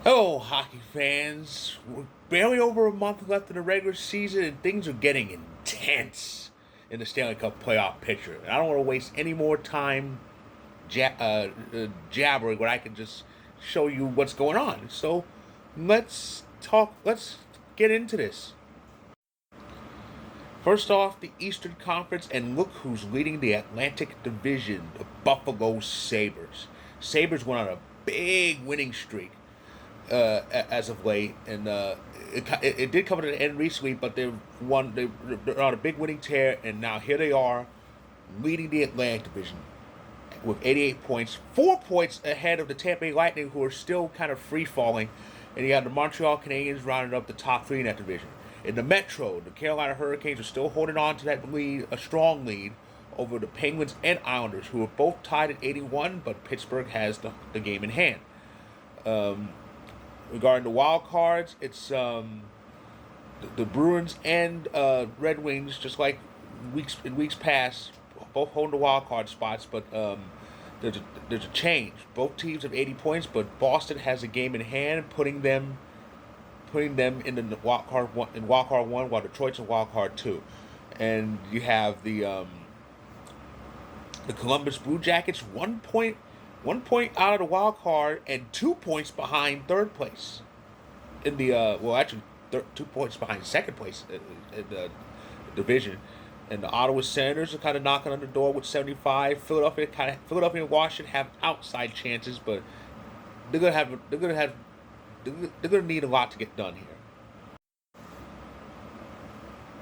Hello, hockey fans. We're barely over a month left in the regular season, and things are getting intense in the Stanley Cup Playoff picture. And I don't want to waste any more time jabbering when I can just show you what's going on. So let's talk. Let's get into this. First off, the Eastern Conference, and look who's leading the Atlantic Division: the Buffalo Sabres. Sabres went on a big winning streak as of late, and it did come to an end recently. But they've won. They're on a big winning tear, and now here they are, leading the Atlantic Division with 88 points, 4 points ahead of the Tampa Bay Lightning, who are still kind of free falling, and you have the Montreal Canadiens rounding up the top three in that division. In the Metro, the Carolina Hurricanes are still holding on to that lead, a strong lead over the Penguins and Islanders, who are both tied at 81, but Pittsburgh has the game in hand. Um, Regarding the wild cards, it's the Bruins and Red Wings, just like weeks past, both holding the wild card spots. But there's a change. Both teams have 80 points, but Boston has a game in hand, putting them in the wild card one, while Detroit's in wild card two. And you have the Columbus Blue Jackets 1 point out of the wild card and 2 points behind third place in the well, actually 2 points behind second place in the division. And the Ottawa Senators are kind of knocking on the door with 75. Philadelphia and Washington have outside chances, but they're gonna need a lot to get done here.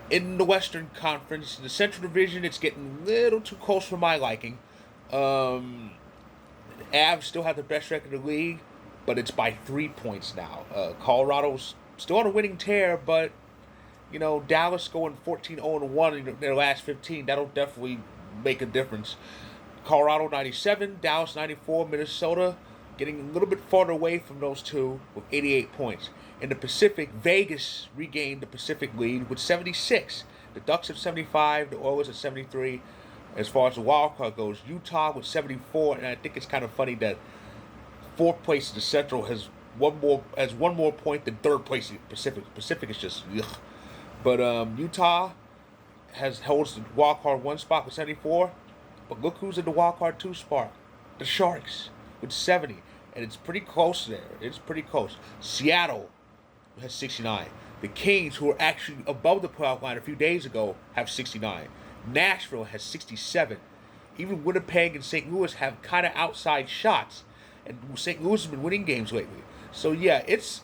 In the Western Conference, the Central Division, it's getting a little too close for my liking. Um, Avs still have the best record in the league, but it's by 3 points now. Colorado's still on a winning tear, but Dallas going 14-0-1 in their last 15. That'll definitely make a difference. Colorado 97, Dallas 94, Minnesota getting a little bit farther away from those two with 88 points. In the Pacific, Vegas regained the Pacific lead with 76. The Ducks at 75, the Oilers at 73. As far as the wild card goes, Utah with 74, and I think it's kind of funny that fourth place in the Central has one more point than third place in the Pacific. Pacific is just ugh. But Utah holds the wild card one spot with 74. But look who's in the wild card two spot: the Sharks with 70, and it's pretty close there. It's pretty close. Seattle has 69. The Kings, who were actually above the playoff line a few days ago, have 69. Nashville has 67. Even Winnipeg and St. Louis have kind of outside shots, and St. Louis has been winning games lately. So yeah, it's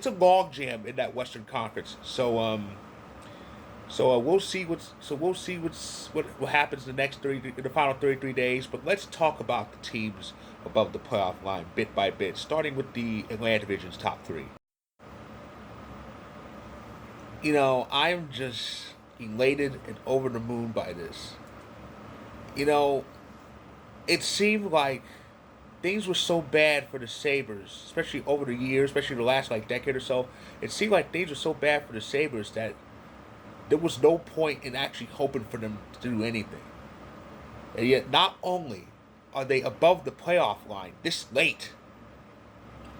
a log jam in that Western Conference. We'll see what happens in the final 33 days. But let's talk about the teams above the playoff line bit by bit, starting with the Atlantic Division's top three. I'm just elated and over the moon by this. You know, it seemed like things were so bad for the Sabres, especially over the years, especially the last like decade or so. It seemed like things were so bad for the Sabres that there was no point in actually hoping for them to do anything. And yet, not only are they above the playoff line this late,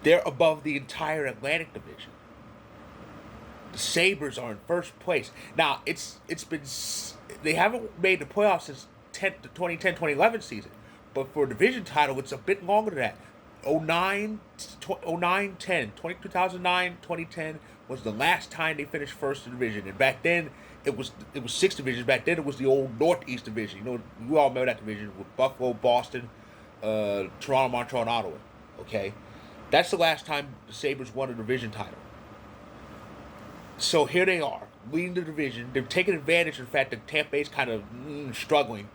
they're above the entire Atlantic Division. The Sabres are in first place. Now, it's been they haven't made the playoffs since 2010-2011 season. But for a division title, it's a bit longer than that. 09, 09, 10, 2009, 2010 was the last time they finished first in the division. And back then, it was six divisions. Back then, it was the old Northeast division. We all remember that division with Buffalo, Boston, Toronto, Montreal, and Ottawa. Okay, that's the last time the Sabres won a division title. So here they are, leading the division. They've taken advantage of the fact that Tampa Bay's kind of struggling,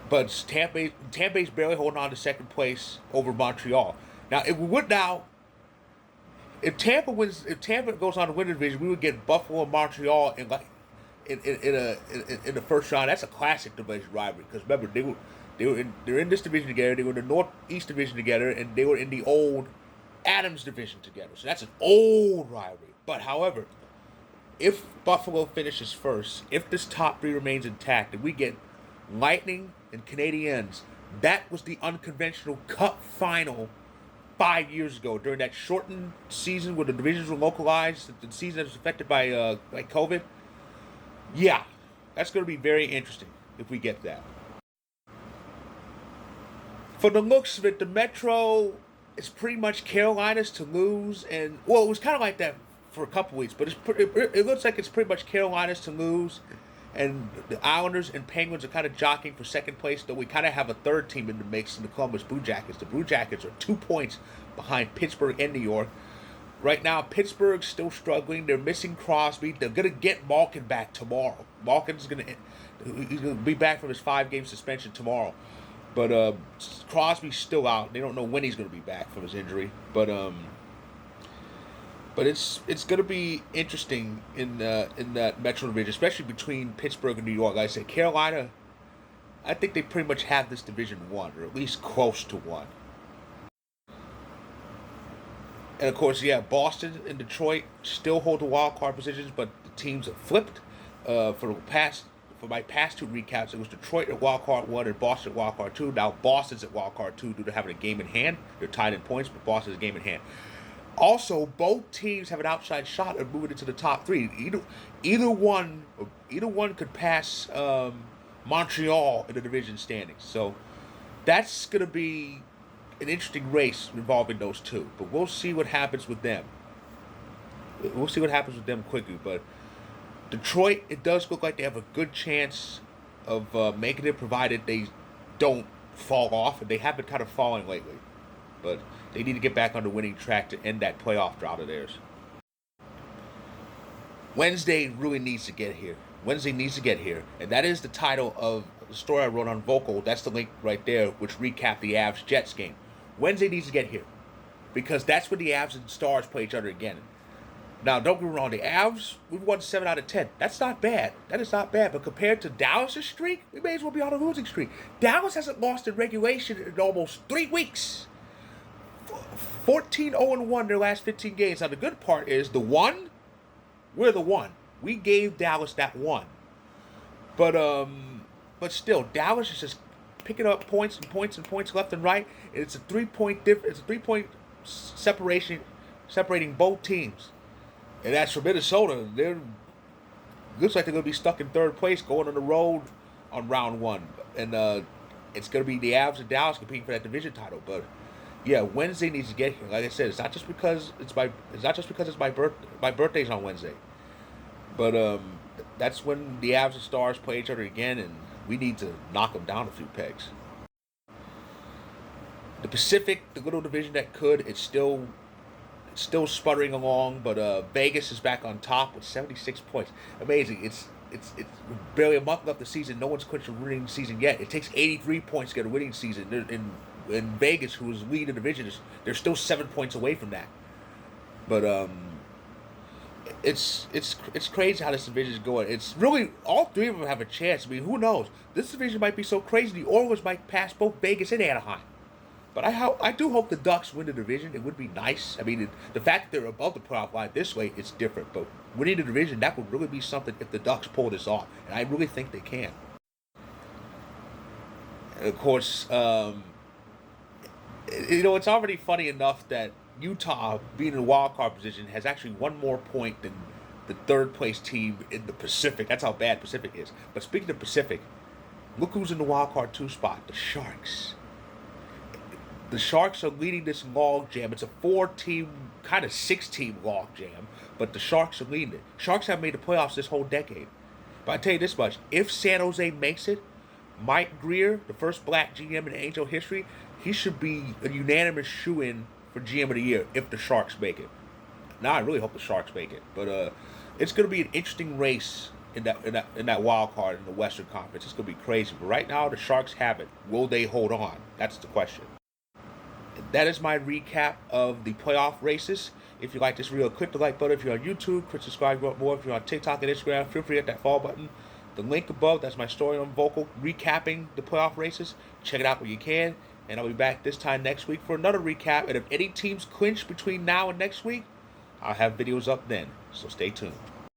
but Tampa Bay's barely holding on to second place over Montreal. Now, if Tampa goes on to win the division, we would get Buffalo and Montreal in the first round. That's a classic division rivalry because remember they're in this division together. They were in the Northeast division together, and they were in the old Adams division together. So that's an old rivalry. But however, if Buffalo finishes first, if this top three remains intact, and we get Lightning and Canadiens, that was the unconventional Cup final 5 years ago during that shortened season where the divisions were localized, the season that was affected by COVID. Yeah, that's going to be very interesting if we get that. For the looks of it, the Metro is pretty much Carolina's to lose, and well, it was kind of like that for a couple weeks, but it looks like it's pretty much Carolina's to lose, and the Islanders and Penguins are kind of jockeying for second place. Though we kind of have a third team in the mix in the Columbus Blue Jackets. The Blue Jackets are 2 points behind Pittsburgh and New York. Right now, Pittsburgh's still struggling. They're missing Crosby. They're gonna get Malkin back tomorrow. Malkin's he's gonna be back from his 5-game suspension tomorrow. But Crosby's still out. They don't know when he's going to be back from his injury. But it's going to be interesting in that Metro division, especially between Pittsburgh and New York. Like I said, Carolina, I think they pretty much have this division won, or at least close to one. And of course, yeah, Boston and Detroit still hold the wild card positions, but the teams have flipped For my past 2 recaps, it was Detroit at wildcard 1 and Boston at wildcard 2. Now Boston's at wildcard 2 due to having a game in hand. They're tied in points, but Boston's a game in hand. Also, both teams have an outside shot of moving into the top 3. Either one could pass Montreal in the division standings. So that's going to be an interesting race involving those two. But we'll see what happens with them. We'll see what happens with them quickly, but Detroit, it does look like they have a good chance of making it, provided they don't fall off, and they have been kind of falling lately. But they need to get back on the winning track to end that playoff drought of theirs. Wednesday really needs to get here. Wednesday needs to get here, and that is the title of the story I wrote on Vocal. That's the link right there, which recapped the Avs-Jets game. Wednesday needs to get here, because that's when the Avs and Stars play each other again. Now, don't get me wrong, the Avs, we've won 7 out of 10. That's not bad. That is not bad. But compared to Dallas' streak, we may as well be on a losing streak. Dallas hasn't lost in regulation in almost 3 weeks. 14-0-1 their last 15 games. Now, the good part is the 1, we're the 1. We gave Dallas that 1. But still, Dallas is just picking up points and points and points left and right. And it's a 3-point difference. It's a 3-point separation separating both teams. And as for Minnesota, looks like they're going to be stuck in 3rd place going on the road on round 1. And it's going to be the Avs and Dallas competing for that division title. But yeah, Wednesday needs to get here. Like I said, it's not just because it's my birthday's on Wednesday. But that's when the Avs and Stars play each other again, and we need to knock them down a few pegs. The Pacific, the little division that could, it's still sputtering along, but Vegas is back on top with 76 points. Amazing. It's barely a month left the season. No one's clinched a winning season yet. It takes 83 points to get a winning season. In Vegas, who is leading the division, they're still 7 points away from that. But it's crazy how this division is going. It's really, all 3 of them have a chance. I mean, who knows? This division might be so crazy the Oilers might pass both Vegas and Anaheim. But I do hope the Ducks win the division. It would be nice. I mean, the fact that they're above the playoff line this way, it's different. But winning the division, that would really be something if the Ducks pull this off. And I really think they can. And of course, it's already funny enough that Utah, being in the wild card position, has actually 1 more point than the 3rd place team in the Pacific. That's how bad Pacific is. But speaking of Pacific, look who's in the wild card 2 spot, the Sharks. The Sharks are leading this log jam. It's a 4-team, kind of 6-team log jam, but the Sharks are leading it. Sharks have made the playoffs this whole decade. But I tell you this much, if San Jose makes it, Mike Greer, the first black GM in Angel history, he should be a unanimous shoo-in for GM of the year if the Sharks make it. Now I really hope the Sharks make it, but it's going to be an interesting race in that wild card in the Western Conference. It's going to be crazy. But right now, the Sharks have it. Will they hold on? That's the question. That is my recap of the playoff races. If you like this video, click the like button. If you're on YouTube, click subscribe more. If you're on TikTok and Instagram, feel free to hit that follow button. The link above, that's my story on Vocal, recapping the playoff races. Check it out when you can. And I'll be back this time next week for another recap. And if any teams clinch between now and next week, I'll have videos up then. So stay tuned.